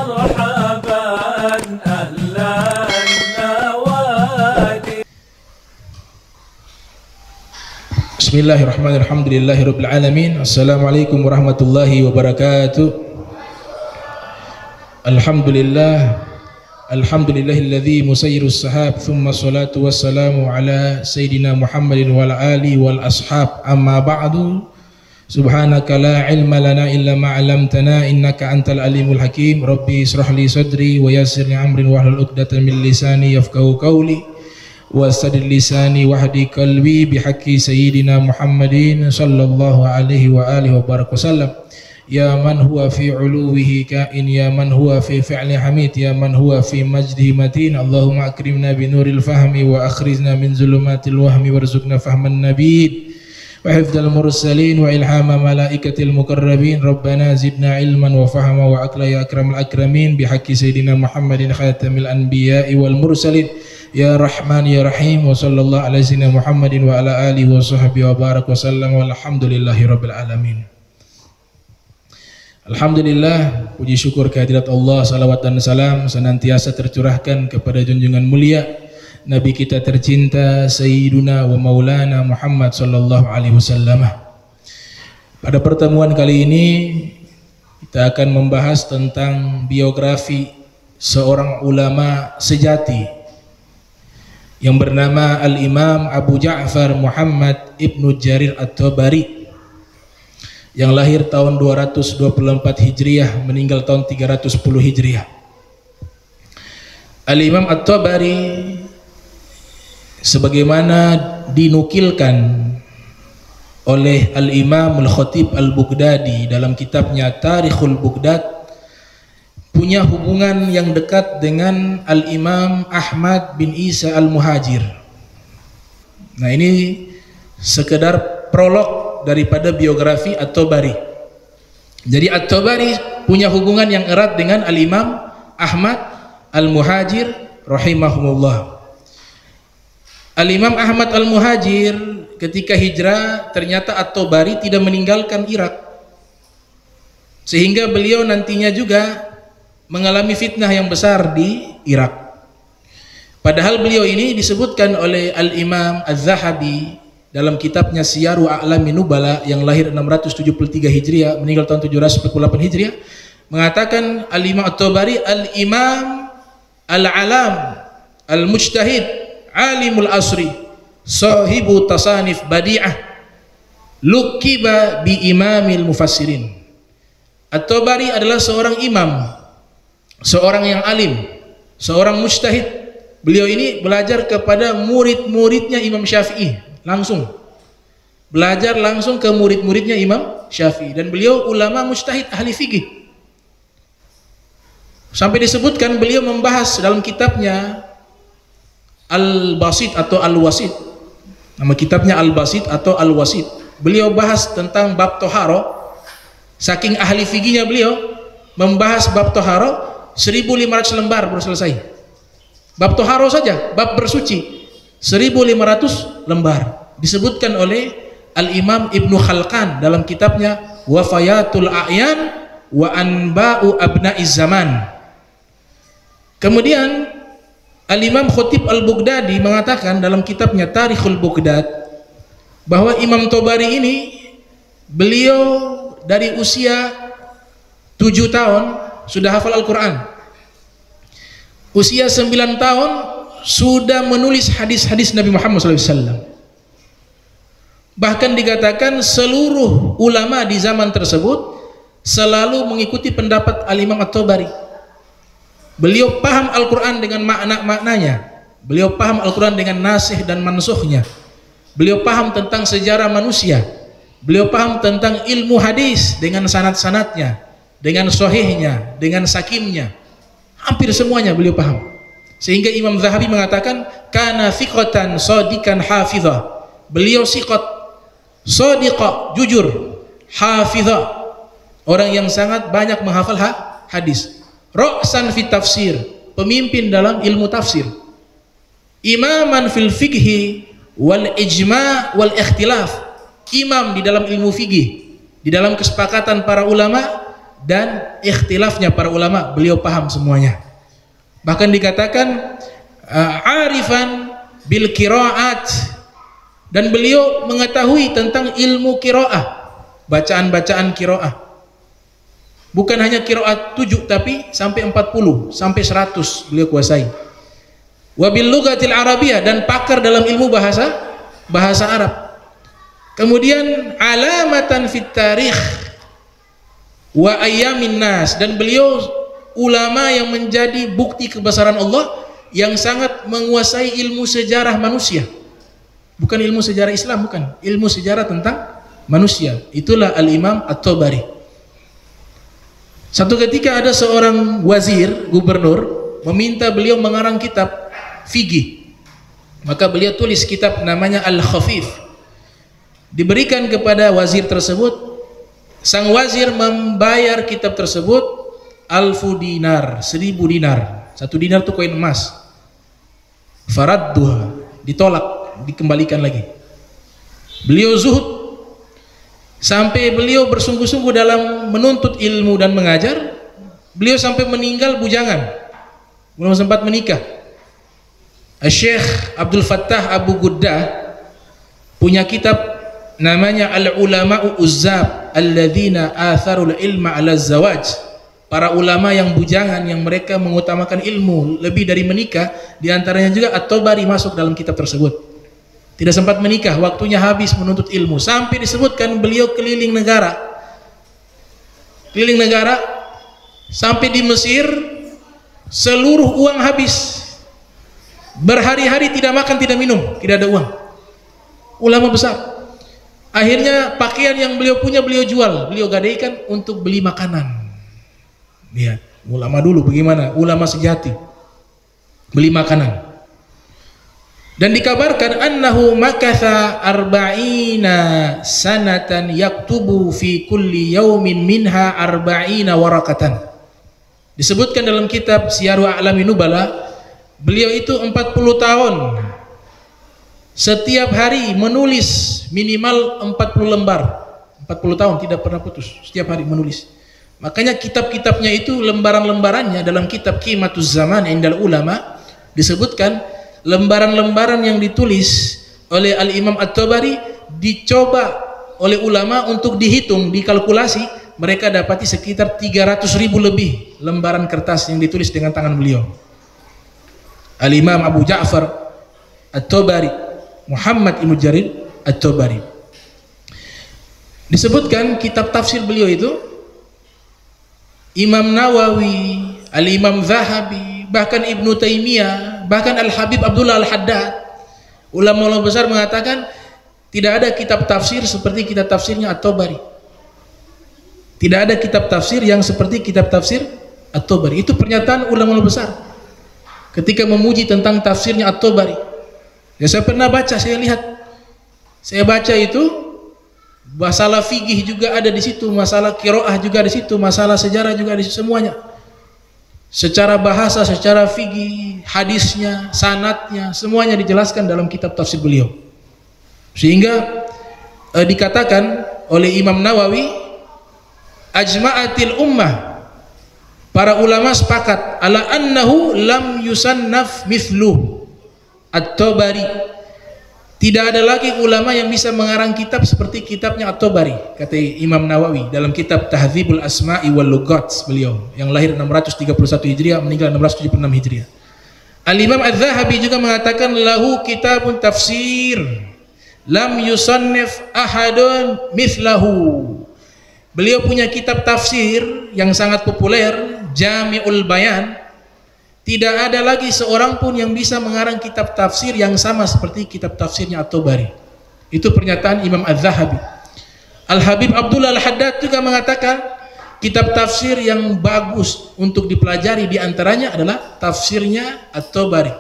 مرحبا أهلا النوادي. Bismillahirrahmanirrahim. Alhamdulillahirabbil alamin. Assalamualaikum warahmatullahi wabarakatuh. Alhamdulillahilladzi musayyirus sahab, thumma salatu wassalamu ala sayyidina Muhammadin wal ali wal ashab. Amma ba'du. Subhanaka la ilma lana illa ma 'allamtana innaka antal alimul hakim. Rabbi israh li sadri wa yassir li amri wahlul 'uqdatam min lisani yafqahu qawli wasadid lisani wahdi qalbi bihaqqi sayyidina Muhammadin sallallahu alaihi wa alihi wa barak wasallam. Ya man huwa fi uluwihi kain, ya man huwa fi fi'li hamid, ya man huwa fi majdihi matin. Allahumma akrimna bi nuril fahmi wa akhrijna min zulumatil wahmi warzuqna fahman nabiyyin wa hifdzal mursalin wa ilhama malaikatil muqarrabin. Rabbana zidna ilman wa fahma wa aqla ya akramal akramin bihaqqi sayyidina Muhammadin khatamil anbiya'i wal mursalin. Ya Rahman ya Rahim wa sallallahu ala sayyidina Muhammadin wa ala alihi wa sahbihi wa barak wa sallam walhamdulillahi rabbil alamin. Alhamdulillah, puji syukur kehadirat Allah, salawat dan salam senantiasa tercurahkan kepada junjungan mulia Nabi kita tercinta Sayyiduna wa Maulana Muhammad sallallahu alaihi wasallam. Pada pertemuan kali ini kita akan membahas tentang biografi seorang ulama sejati yang bernama Al-Imam Abu Ja'far Muhammad Ibnu Jarir At-Tabari, yang lahir tahun 224 Hijriah, meninggal tahun 310 Hijriah. Al-Imam At-Tabari sebagaimana dinukilkan oleh Al-Imam Al-Khatib Al-Baghdadi dalam kitabnya Tarikhul Baghdad, punya hubungan yang dekat dengan Al-Imam Ahmad bin Isa Al-Muhajir. Nah, ini sekedar prolog daripada biografi At-Tabari. Jadi At-Tabari punya hubungan yang erat dengan Al-Imam Ahmad Al-Muhajir rahimahumullah. Al-Imam Ahmad Al-Muhajir ketika hijrah, ternyata At-Tabari tidak meninggalkan Irak, sehingga beliau nantinya juga mengalami fitnah yang besar di Irak. Padahal beliau ini disebutkan oleh Al-Imam Az-Zahabi dalam kitabnya Siyaru A'lami Nubala, yang lahir 673 Hijriah, meninggal tahun 748 Hijriah, mengatakan Al-Imam At-Tabari Al-Imam Al-Alam Al-Mujtahid Alimul Asri Sahibu Tasanif Badi'ah Lukiba bi Imamil Mufassirin. At-Tabari adalah seorang imam, seorang yang alim, seorang mujtahid. Beliau ini belajar kepada murid-muridnya Imam Syafi'i, langsung belajar langsung ke murid-muridnya Imam Syafi'i, dan beliau ulama mujtahid, ahli fikih. Sampai disebutkan beliau membahas dalam kitabnya Al-Basit atau Al-Wasit, nama kitabnya Al-Basit atau Al-Wasit, beliau bahas tentang bab toharo. Saking ahli fikihnya beliau, membahas bab toharo 1500 lembar baru selesai. Bab toharo saja, bab bersuci 1500 lembar. Disebutkan oleh Al-Imam Ibnu Khalqan dalam kitabnya Wafayatul A'yan wa Anba'u Abna'iz Zaman. Kemudian Al-Imam Khatib Al-Baghdadi mengatakan dalam kitabnya Tarikhul Baghdad bahwa Imam Tabari ini, beliau dari usia 7 tahun sudah hafal Al-Quran, usia 9 tahun sudah menulis hadis-hadis Nabi Muhammad SAW. Bahkan dikatakan seluruh ulama di zaman tersebut selalu mengikuti pendapat Al-Imam At-Tabari. Beliau paham Al-Quran dengan makna-maknanya, beliau paham Al-Quran dengan nasih dan mansuhnya, beliau paham tentang sejarah manusia, beliau paham tentang ilmu hadis dengan sanad-sanadnya, dengan sahihnya, dengan sakimnya, hampir semuanya beliau paham. Sehingga Imam Zahabi mengatakan kana thiqatan shadiqan hafizah, beliau siqat, shadiqah, jujur, hafizah, orang yang sangat banyak menghafal hadis. Ra'san fi tafsir, pemimpin dalam ilmu tafsir. Imaman fil fikhi wal ijma' wal ikhtilaf, imam di dalam ilmu fikih, di dalam kesepakatan para ulama dan ikhtilafnya para ulama beliau paham semuanya. Bahkan dikatakan arifan bil qiraat, dan beliau mengetahui tentang ilmu qiraah, bacaan-bacaan qiraah. Bukan hanya qiraat 7 tapi sampai 40, sampai 100 beliau kuasai. Wa bil lughatil arabiyyah, dan pakar dalam ilmu bahasa Arab. Kemudian alamatan fit tarikh wa ayyamin nas, dan beliau ulama yang menjadi bukti kebesaran Allah, yang sangat menguasai ilmu sejarah manusia. Bukan ilmu sejarah Islam, bukan, ilmu sejarah tentang manusia. Itulah Al-Imam At-Tabari. Satu ketika ada seorang wazir, gubernur, meminta beliau mengarang kitab fikih. Maka beliau tulis kitab namanya Al-Khafif. Diberikan kepada wazir tersebut. Sang wazir membayar kitab tersebut 1000 dinar, 1000 dinar. 1 dinar itu koin emas. Faradduha, ditolak, dikembalikan lagi. Beliau zuhud sampai beliau bersungguh-sungguh dalam menuntut ilmu dan mengajar. Beliau sampai meninggal bujangan, belum sempat menikah. Syekh Abdul Fattah Abu Guddah punya kitab namanya Al-Ulama'u Uzzab alladzina atharul ilma 'ala zawaj. Para ulama yang bujangan, yang mereka mengutamakan ilmu lebih dari menikah. Di antaranya juga At-Tabari masuk dalam kitab tersebut. Tidak sempat menikah, waktunya habis menuntut ilmu. Sampai disebutkan beliau keliling negara. Keliling negara sampai di Mesir, seluruh uang habis. Berhari-hari tidak makan, tidak minum, tidak ada uang. Ulama besar. Akhirnya pakaian yang beliau punya beliau jual, beliau gadaikan untuk beli makanan. Lihat, ulama dulu bagaimana, ulama sejati. Beli makanan. Dan dikabarkan annahu makatha 40 sanatan yaktubu fi kulli yaumin minha 40 warakatan. Disebutkan dalam kitab Syiaru A'lami Nubala, beliau itu 40 tahun setiap hari menulis minimal 40 lembar. 40 tahun tidak pernah putus, setiap hari menulis. Makanya kitab-kitabnya itu, lembaran-lembarannya dalam kitab Qimatuz Zaman Indal Ulama disebutkan lembaran-lembaran yang ditulis oleh Al-Imam At-Tabari dicoba oleh ulama untuk dihitung, dikalkulasi, mereka dapati sekitar 300.000 lebih lembaran kertas yang ditulis dengan tangan beliau. Al-Imam Abu Ja'far At-Tabari, Muhammad Ibn Jarir At-Tabari. Disebutkan kitab tafsir beliau itu Imam Nawawi, Al-Imam Zahabi, bahkan Ibnu Taimiyah, bahkan Al-Habib Abdullah Al-Haddad, ulama-ulama besar mengatakan tidak ada kitab tafsir seperti kitab tafsirnya At-Tabari. Tidak ada kitab tafsir yang seperti kitab tafsir At-Tabari. Itu pernyataan ulama-ulama besar ketika memuji tentang tafsirnya At-Tabari. Ya, saya pernah baca, saya lihat, saya baca itu masalah fikih juga ada di situ, masalah qiraah juga di situ, masalah sejarah juga di situ, semuanya. Secara bahasa, secara fikih, hadisnya, sanadnya, semuanya dijelaskan dalam kitab tafsir beliau. Sehingga dikatakan oleh Imam Nawawi, ajma'atil ummah, para ulama sepakat ala annahu lam yusannaf mithluh At-Tabari. Tidak ada lagi ulama yang bisa mengarang kitab seperti kitabnya At-Tabari, kata Imam Nawawi dalam kitab Tahdzibul Asma'i wal Lughat beliau yang lahir 631 Hijriah, meninggal 676 Hijriah. Al-Imam Az-Zahabi juga mengatakan lahu kitabun tafsir lam yusannif ahadun mithlahu. Beliau punya kitab tafsir yang sangat populer, Jami'ul Bayan. Tidak ada lagi seorang pun yang bisa mengarang kitab tafsir yang sama seperti kitab tafsirnya At-Tabari. Itu pernyataan Imam Az-Zahabi. Al-Habib Abdullah Al-Haddad juga mengatakan kitab tafsir yang bagus untuk dipelajari diantaranya adalah tafsirnya At-Tabari.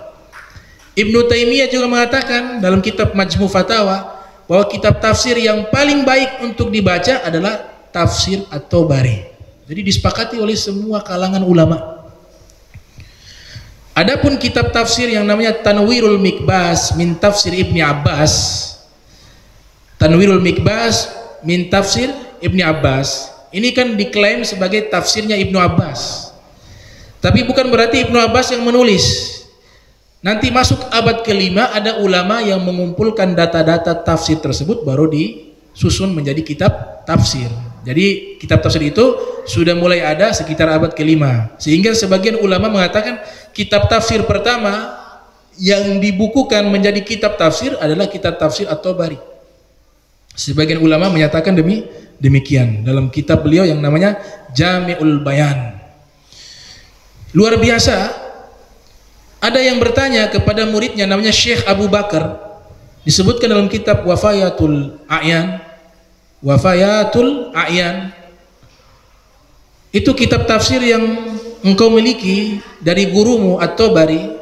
Ibnu Taimiyah juga mengatakan dalam kitab Majmu' Fatawa bahwa kitab tafsir yang paling baik untuk dibaca adalah tafsir At-Tabari. Jadi disepakati oleh semua kalangan ulama. Adapun kitab tafsir yang namanya Tanwirul Mikbas min Tafsir Ibni Abbas, Tanwirul Mikbas min Tafsir Ibni Abbas, Ini kan diklaim sebagai tafsirnya Ibnu Abbas. Tapi bukan berarti Ibnu Abbas yang menulis. Nanti masuk abad kelima ada ulama yang mengumpulkan data-data tafsir tersebut baru disusun menjadi kitab tafsir. Jadi kitab tafsir itu sudah mulai ada sekitar abad kelima. Sehingga sebagian ulama mengatakan kitab tafsir pertama yang dibukukan menjadi kitab tafsir adalah kitab tafsir At-Tabari. Sebagian ulama menyatakan demikian dalam kitab beliau yang namanya Jami'ul Bayan. Luar biasa. Ada yang bertanya kepada muridnya namanya Syekh Abu Bakar, disebutkan dalam kitab Wafayatul A'yan. Wafayatul A'yan itu kitab tafsir yang engkau miliki dari gurumu At-Tabari,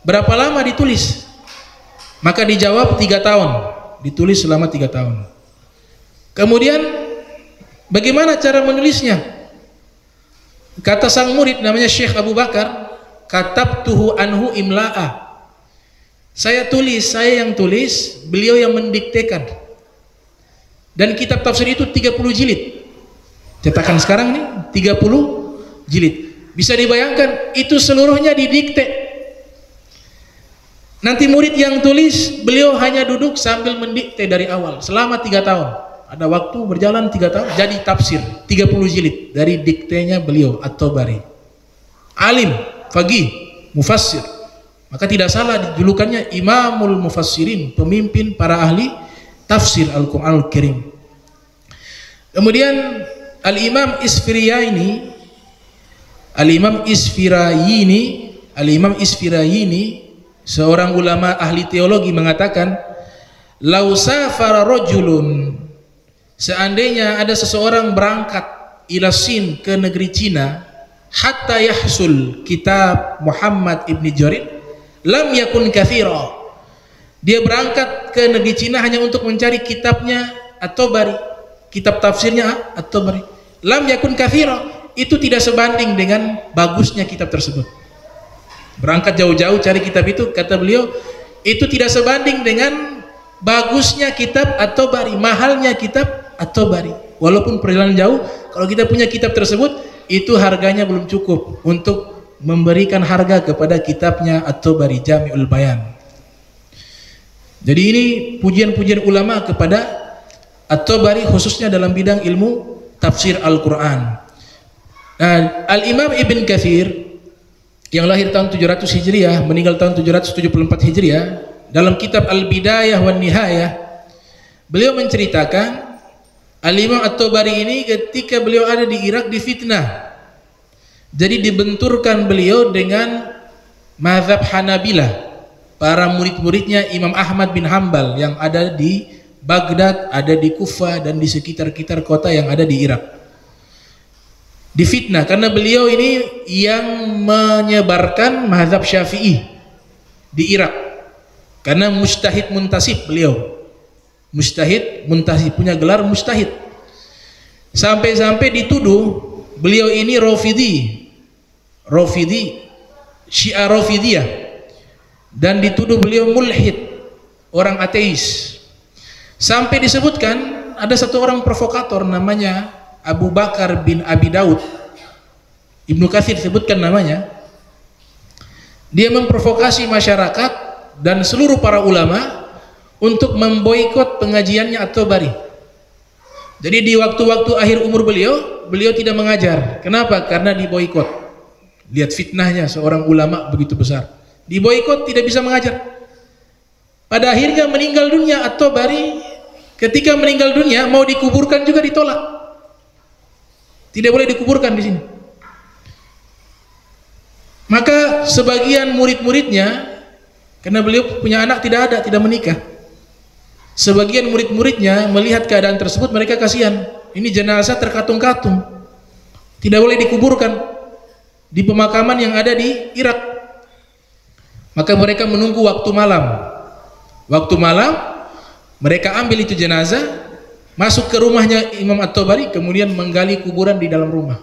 berapa lama ditulis? Maka dijawab 3 tahun, ditulis selama 3 tahun. Kemudian bagaimana cara menulisnya? Kata sang murid namanya Syekh Abu Bakar, katabtuhu anhu imla'a. Saya yang tulis, beliau yang mendiktekan. Dan kitab tafsir itu 30 jilid. Cetakan sekarang nih 30 jilid. Bisa dibayangkan itu seluruhnya didikte. Nanti murid yang tulis, beliau hanya duduk sambil mendikte dari awal selama 3 tahun. Ada waktu berjalan 3 tahun jadi tafsir 30 jilid dari diktenya beliau At-Tabari. Alim, faqih, mufassir. Maka tidak salah dijulukannya Imamul Mufassirin, pemimpin para ahli tafsir Al-Qur'anul Karim. Kemudian Al-Imam Isfirayini, seorang ulama ahli teologi mengatakan, "Lau safara rajulun," seandainya ada seseorang berangkat ila Sin, ke negeri Cina, hatta yahsul kitab Muhammad ibn Jarir lam yakun kathira, dia berangkat ke negeri Cina hanya untuk mencari kitabnya At-Tabari, kitab tafsirnya At-Tabari, lam yakun kathira, itu tidak sebanding dengan bagusnya kitab tersebut. Berangkat jauh-jauh cari kitab itu, kata beliau, itu tidak sebanding dengan bagusnya kitab At-Tabari, mahalnya kitab At-Tabari. Walaupun perjalanan jauh, kalau kita punya kitab tersebut, itu harganya belum cukup untuk memberikan harga kepada kitabnya At-Tabari Jami'ul Bayan. Jadi ini pujian-pujian ulama kepada At-Tabari khususnya dalam bidang ilmu tafsir Al-Quran. Nah, Al-Imam Ibn Katsir yang lahir tahun 700 Hijriah, meninggal tahun 774 Hijriah, dalam kitab Al-Bidayah wan Nihayah, beliau menceritakan Al-Imam At-Tabari ini ketika beliau ada di Irak difitnah. Jadi dibenturkan beliau dengan mazhab Hanabilah, para murid-muridnya Imam Ahmad bin Hambal yang ada di Baghdad, ada di Kufah dan di sekitar-kitar kota yang ada di Irak. Difitnah karena beliau ini yang menyebarkan mazhab Syafi'i di Irak. Karena mujtahid muntasib beliau. Mujtahid muntasib, punya gelar mujtahid. Sampai-sampai dituduh beliau ini Rafidhi, Syiah Rafidhiyah, dan dituduh beliau mulhid, orang ateis. Sampai disebutkan ada satu orang provokator namanya Abu Bakar bin Abi Daud, Ibnu Katsir sebutkan namanya. Dia memprovokasi masyarakat dan seluruh para ulama untuk memboikot pengajiannya At-Tabari. Jadi di waktu-waktu akhir umur beliau tidak mengajar. Kenapa? Karena diboikot. Lihat fitnahnya seorang ulama begitu besar. Diboikot, tidak bisa mengajar. Pada akhirnya meninggal dunia At-Tabari. Ketika meninggal dunia mau dikuburkan juga ditolak. Tidak boleh dikuburkan di sini. Maka sebagian murid-muridnya, karena beliau punya anak tidak menikah. Sebagian murid-muridnya melihat keadaan tersebut, mereka kasihan. Ini jenazah terkatung-katung, tidak boleh dikuburkan di pemakaman yang ada di Irak. Maka mereka menunggu waktu malam. Waktu malam mereka ambil itu jenazah, masuk ke rumahnya Imam At-Tabari, kemudian menggali kuburan di dalam rumah.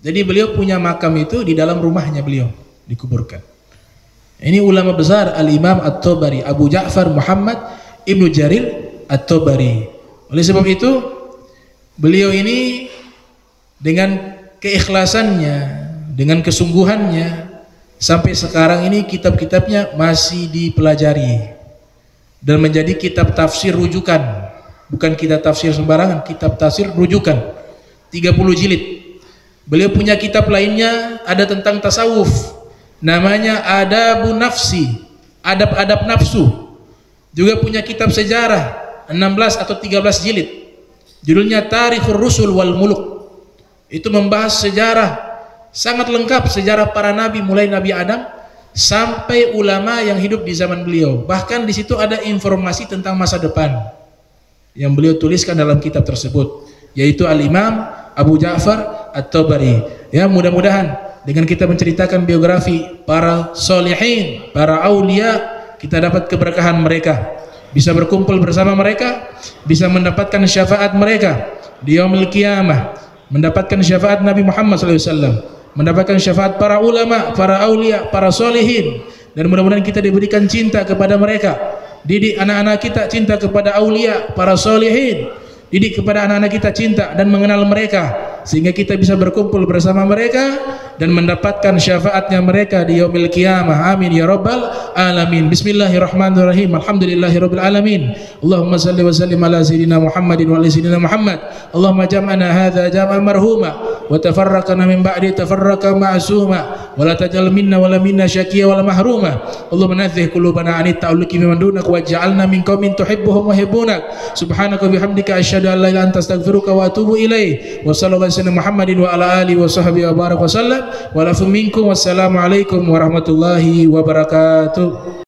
Jadi beliau punya makam itu di dalam rumahnya beliau dikuburkan. Ini ulama besar Al-Imam At-Tabari, Abu Ja'far Muhammad Ibnu Jarir At-Tabari. Oleh sebab itu beliau ini dengan keikhlasannya, dengan kesungguhannya, sampai sekarang ini kitab-kitabnya masih dipelajari dan menjadi kitab tafsir rujukan. Bukan kitab tafsir sembarangan, kitab tafsir rujukan, 30 jilid. Beliau punya kitab lainnya ada tentang tasawuf, namanya Adabun Nafsi, adab-adab nafsu. Juga punya kitab sejarah 16 atau 13 jilid, judulnya Tarikhur Rusul wal Muluk. Itu membahas sejarah sangat lengkap, sejarah para nabi mulai Nabi Adam sampai ulama yang hidup di zaman beliau. Bahkan di situ ada informasi tentang masa depan yang beliau tuliskan dalam kitab tersebut, yaitu Al-Imam Abu Ja'far At-Tabari. Ya, mudah-mudahan dengan kita menceritakan biografi para solihin, para aulia, kita dapat keberkahan mereka, bisa berkumpul bersama mereka, bisa mendapatkan syafaat mereka di yaumil qiyamah, mendapatkan syafaat Nabi Muhammad SAW, mendapatkan syafaat para ulama, para aulia, para solihin, dan mudah-mudahan kita diberikan cinta kepada mereka. Didik anak-anak kita cinta kepada aulia, para solihin. Didik kepada anak-anak kita cinta dan mengenal mereka, sehingga kita bisa berkumpul bersama mereka dan mendapatkan syafaatnya mereka di yaumil qiyamah. Amin ya rabbal alamin. Bismillahirrahmanirrahim. Alhamdulillahirabbil alamin. Allahumma shalli wa sallim ala sayyidina Muhammadin wa ala sayyidina Muhammad. Allahumma jam'ana hadza jam'an marhuma wa tafarraqna min ba'di tafarraqa ma'suma wa la taj'al minna wa la minna syaqiyya wa la mahruma. Allahumma nadhih qulubana 'anit ta'alluqi mimman dunak waj'alna min qaumin tuhibbuhum wa yuhibbunak. Subhanaka bihamdika asyhadu an la ilaha illa anta astaghfiruka wa atubu ilaik. Wa sallallahu alaihi Muhammadin wa ala alihi wa sahbihi wa baraka wa sallam. Wa lafu minkum. Wassalamu alaikum warahmatullahi wabarakatuh.